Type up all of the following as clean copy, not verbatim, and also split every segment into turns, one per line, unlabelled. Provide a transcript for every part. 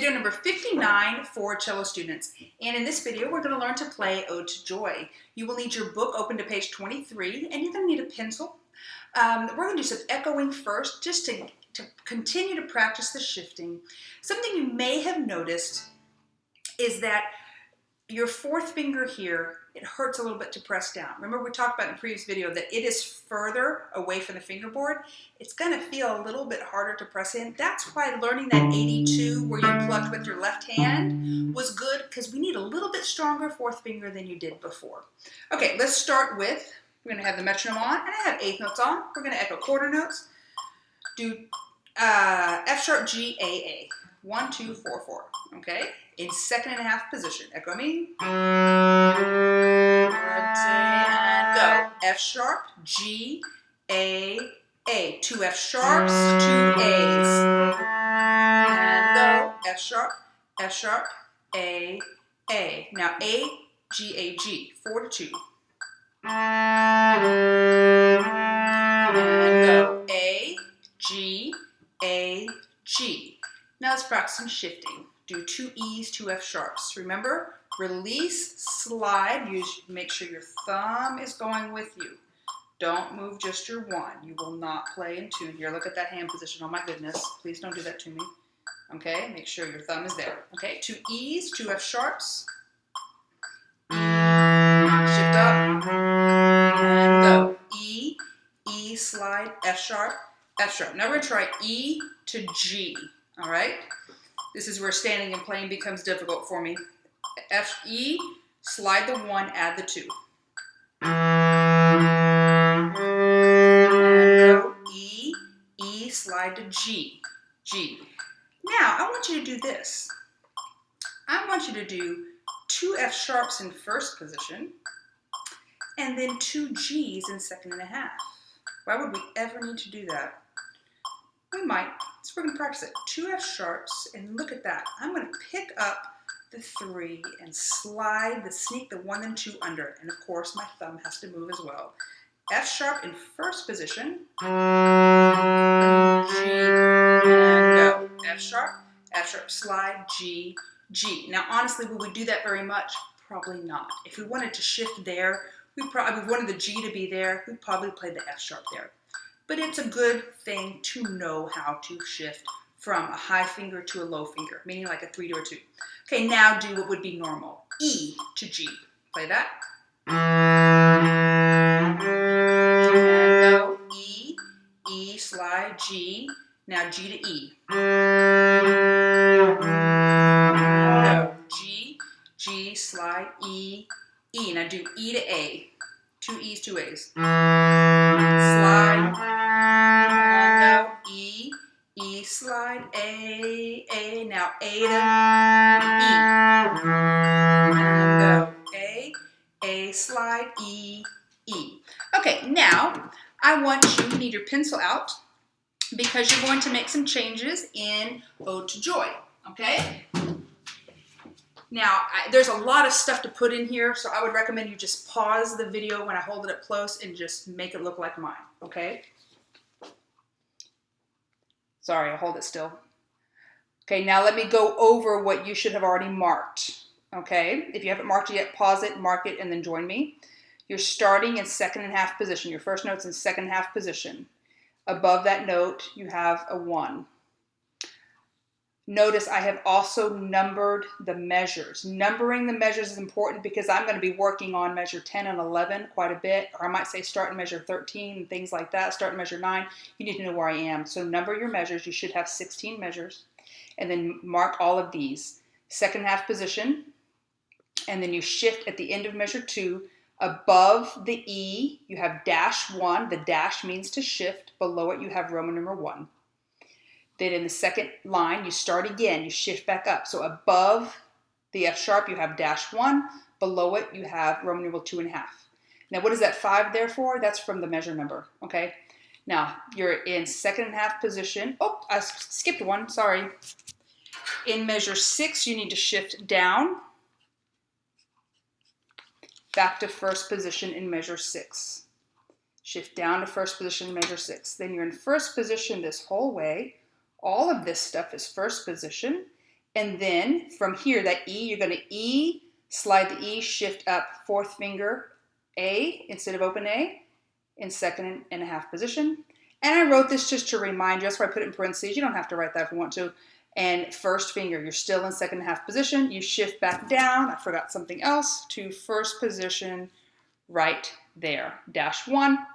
video number 59 for cello students. And in this video, we're going to learn to play Ode to Joy. You will need your book open to page 23, and you're going to need a pencil. We're going to do some echoing first, just to continue to practice the shifting. Something you may have noticed is that your fourth finger here, it hurts a little bit to press down. Remember we talked about in the previous video that it is further away from the fingerboard. It's going to feel a little bit harder to press in. That's why learning that 82 where you plucked with your left hand was good, because we need a little bit stronger fourth finger than you did before. Okay, let's start with, we're going to have the metronome on, and I have eighth notes on. We're going to echo quarter notes. Do F sharp G A A. 1, 2, 4, 4. Okay? In second and a half position. Echo me. And go. F sharp, G, A, A. 2 F sharps, 2 A's. And go. F sharp, A, A. Now A, G, A, G. 4 to 2. And go. A, G, A, G. Now let's practice some shifting. Do 2 E's, 2 F sharps. Remember, release, slide. Make sure your thumb is going with you. Don't move just your one. You will not play in tune. Here, look at that hand position. Oh my goodness. Please don't do that to me. Okay, make sure your thumb is there. Okay, 2 E's, 2 F sharps. E, shift up, and go. E, E, slide, F sharp, F sharp. Now we're going to try E to G. All right, this is where standing and playing becomes difficult for me. F, E, slide the 1, add the 2. And go E, E, slide to G, G. Now, I want you to do this. I want you to do 2 F sharps in first position, and then 2 G's in second and a half. Why would we ever need to do that? We might, so we're going to practice it. 2 F sharps, and look at that. I'm going to pick up the 3 and slide, sneak the 1 and 2 under. And of course, my thumb has to move as well. F sharp in first position. G, and go. F sharp, slide, G, G. Now, honestly, would we do that very much? Probably not. If we wanted to shift there, we wanted the G to be there, we'd probably play the F sharp there. But it's a good thing to know how to shift from a high finger to a low finger, meaning like a 3 to a 2. Okay, now do what would be normal. E to G. Play that. And go E, E, slide, G. Now G to E. Go G, G, slide, E, E. Now do E to A. 2 E's, 2 A's. Slide. And go E, E, slide, A, A. Now A to E. And go A, slide, E, E. Okay, now I want you need your pencil out because you're going to make some changes in Ode to Joy, okay? Now, there's a lot of stuff to put in here, so I would recommend you just pause the video when I hold it up close and just make it look like mine, okay? Sorry, I'll hold it still. Okay, now let me go over what you should have already marked, okay? If you haven't marked it yet, pause it, mark it, and then join me. You're starting in second and half position. Your first note's in second half position. Above that note, you have a 1. Notice I have also numbered the measures. Numbering the measures is important because I'm going to be working on measure 10 and 11 quite a bit, or I might say start in measure 13 and things like that, start in measure 9. You need to know where I am. So number your measures. You should have 16 measures, and then mark all of these. Second half position, and then you shift at the end of measure 2. Above the E, you have dash 1. The dash means to shift. Below it, you have Roman numeral 1. Then in the second line, you start again. You shift back up. So above the F sharp, you have dash 1. Below it, you have Roman numeral 2.5. Now, what is that 5 there for? That's from the measure number, okay? Now, you're in second and half position. Oh, I skipped one, sorry. In measure 6, you need to shift down. Back to first position in measure 6. Shift down to first position in measure 6. Then you're in first position this whole way. All of this stuff is first position. And then from here, that E, you're going to E, slide the E, shift up, fourth finger A instead of open A in second and a half position. And I wrote this just to remind you. That's why I put it in parentheses. You don't have to write that if you want to. And first finger, you're still in second and a half position. You shift back down. I forgot something else. To first position right there. -1,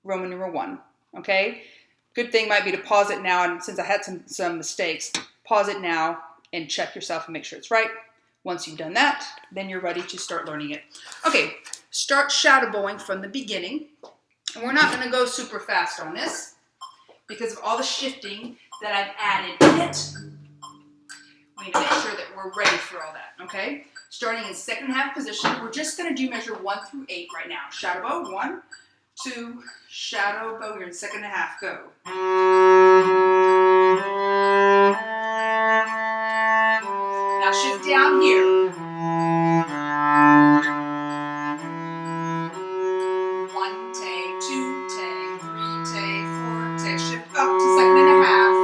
Roman numeral 1. Okay? Good thing might be to pause it now. And since I had some mistakes, pause it now and check yourself and make sure it's right. Once you've done that, then you're ready to start learning it. Okay, start shadow bowing from the beginning. And we're not going to go super fast on this because of all the shifting that I've added in it. We need to make sure that we're ready for all that, okay? Starting in second half position, we're just going to do measure 1 through 8 right now. Shadow bow, 1, 2, shadow bow, you're in second and a half, go. Now shift down here. 1 take, 2 take, 3 take, 4 take, shift up to second and a half.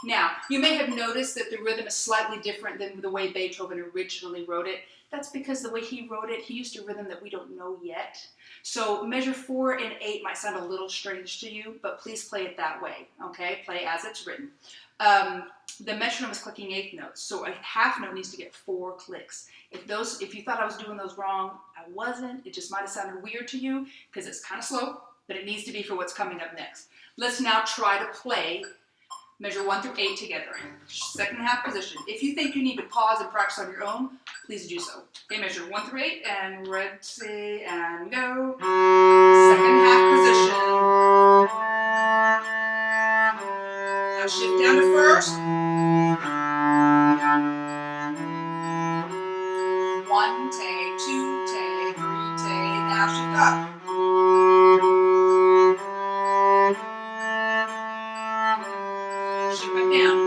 Now, you may have noticed that the rhythm is slightly different than the way Beethoven originally wrote it. That's because the way he wrote it, he used a rhythm that we don't know yet. So measure 4 and 8 might sound a little strange to you, but please play it that way, okay? Play as it's written. The metronome is clicking eighth notes, so a half note needs to get 4 clicks. If you thought I was doing those wrong, I wasn't. It just might have sounded weird to you because it's kind of slow, but it needs to be for what's coming up next. Let's now try to play measure 1 through 8 together. Second half position. If you think you need to pause and practice on your own, please do so. Okay, measure 1 through 8 and ready and go. Second half position. Now shift down to first. 1 take, 2 take, 3 take. Now shift up. Shift back down.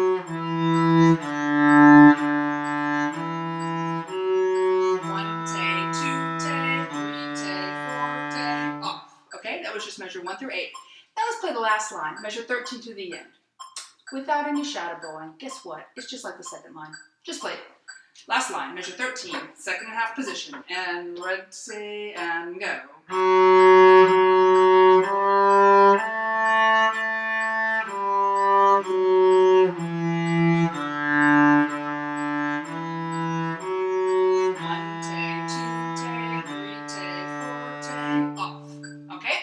1 take, 2 take, 3 take, 4 take, off. Okay, that was just measure 1 through 8. Now let's play the last line, measure 13 to the end. Without any shadow bowing. Guess what? It's just like the second line. Just play it. Last line, measure 13, second and a half position, and ready and go. 1 take, 2 take, 3 take, 4 take, off. Okay?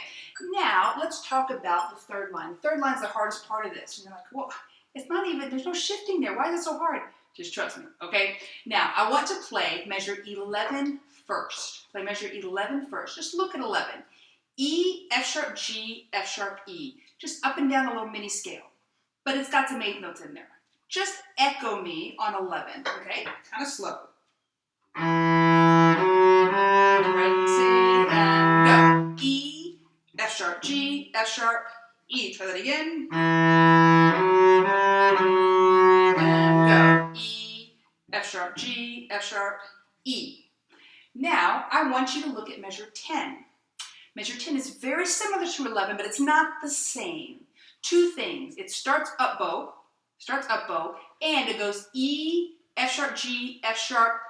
Now, let's talk about the third line. The third line is the hardest part of this. And you're like, well, it's not even, there's no shifting there. Why is it so hard? Just trust me, okay? Now, I want to play measure 11 first. Play measure 11 first. Just look at 11. E, F sharp, G, F sharp, E. Just up and down a little mini scale. But it's got some eighth notes in there. Just echo me on 11, okay? Kind of slow. Ready, and go. E, F sharp, G, F sharp, E. Try that again. And go. E, F sharp, G, F sharp, E. Now, I want you to look at measure 10. Measure 10 is very similar to 11, but it's not the same. Two things. It starts up bow, and it goes E, F sharp, G, F sharp,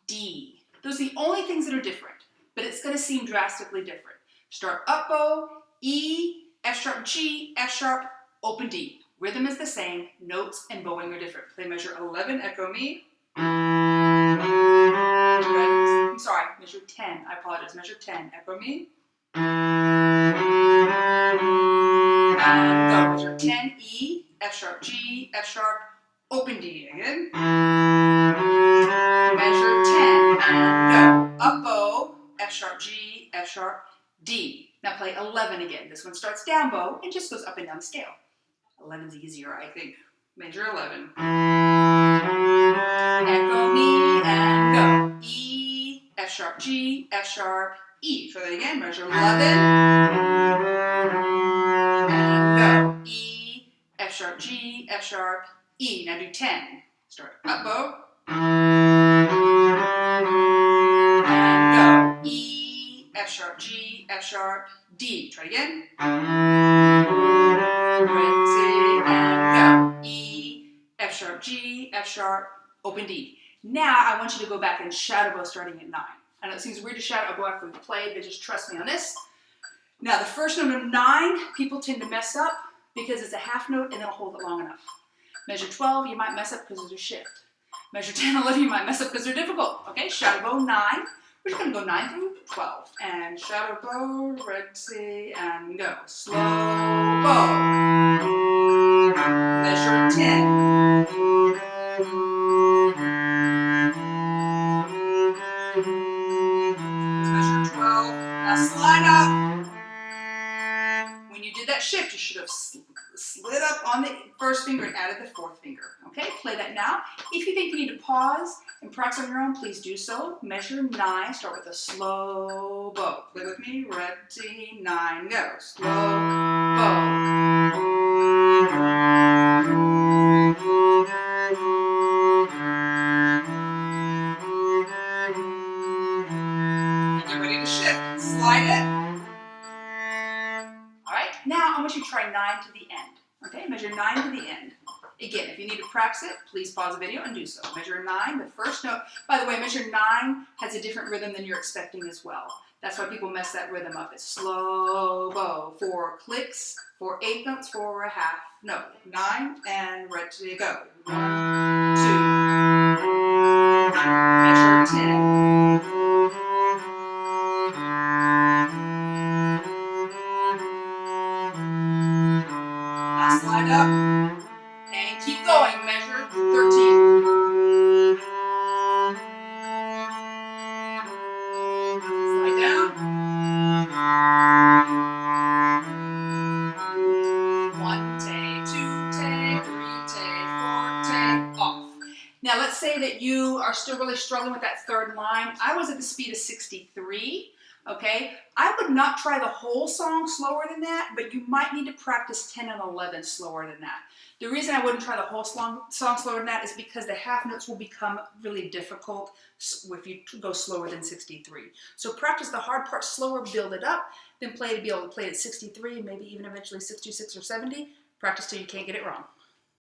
D. Those are the only things that are different, but it's going to seem drastically different. Start up bow, E, F sharp, G, F sharp, open D. Rhythm is the same, notes and bowing are different. Play measure 11, echo me. I'm sorry, measure 10, I apologize. Measure 10, echo me. And go, measure 10, E, F sharp, G, F sharp, open D again. Measure 10, and go. Up bow, F sharp, G, F sharp, D. Now play 11 again. This one starts down bow and just goes up and down the scale. 11 is easier, I think. Measure 11. Echo me and go. E, F sharp, G, F sharp, E. Try that again. Measure 11. And go. E, F sharp, G, F sharp, E. Now do 10. Start up bow. And go. E, F sharp, G, F sharp, D. Try it again. Red, C, and go. E, F sharp, G, F sharp, open D. Now I want you to go back and shadow bow starting at 9. I know it seems weird to shadow bow after we've played, but just trust me on this. Now the first note of 9, people tend to mess up because it's a half note and they'll hold it long enough. Measure 12, you might mess up because there's a shift. Measure 10, 11, you might mess up because they're difficult. Okay, shadow bow 9. We're just going to go 9 through 12. And shadow bow, red C, and go. Slow bow. Measure 10. Measure 12. Now slide up. When you did that shift, you should have slid up on the first finger and added the fourth finger. Okay, play that now. If you think you need to pause and practice on your own, please do so. Measure 9, start with a slow bow. Play with me, ready, 9, go. Slow bow. And get ready to shift. Slide it. Alright, now I want you to try 9 to the end. Okay, measure 9 to the end. Again, if you need to practice it, please pause the video and do so. Measure 9, the first note. By the way, measure 9 has a different rhythm than you're expecting as well. That's why people mess that rhythm up. It's slow bow, 4 clicks, 4 eighth notes, 4 a half note. 9 and ready to go. 1, 2. Measure 10. Now slide up. And keep going, measure 13. Slide down. 1 take, 2 take, 3 take, 4 take, off. Now let's say that you are still really struggling with that third line. I was at the speed of 63. Okay, I would not try the whole song slower than that, but you might need to practice 10 and 11 slower than that. The reason I wouldn't try the whole song slower than that is because the half notes will become really difficult if you go slower than 63. So practice the hard part slower, build it up, then play to be able to play at 63, maybe even eventually 66 or 70. Practice till you can't get it wrong.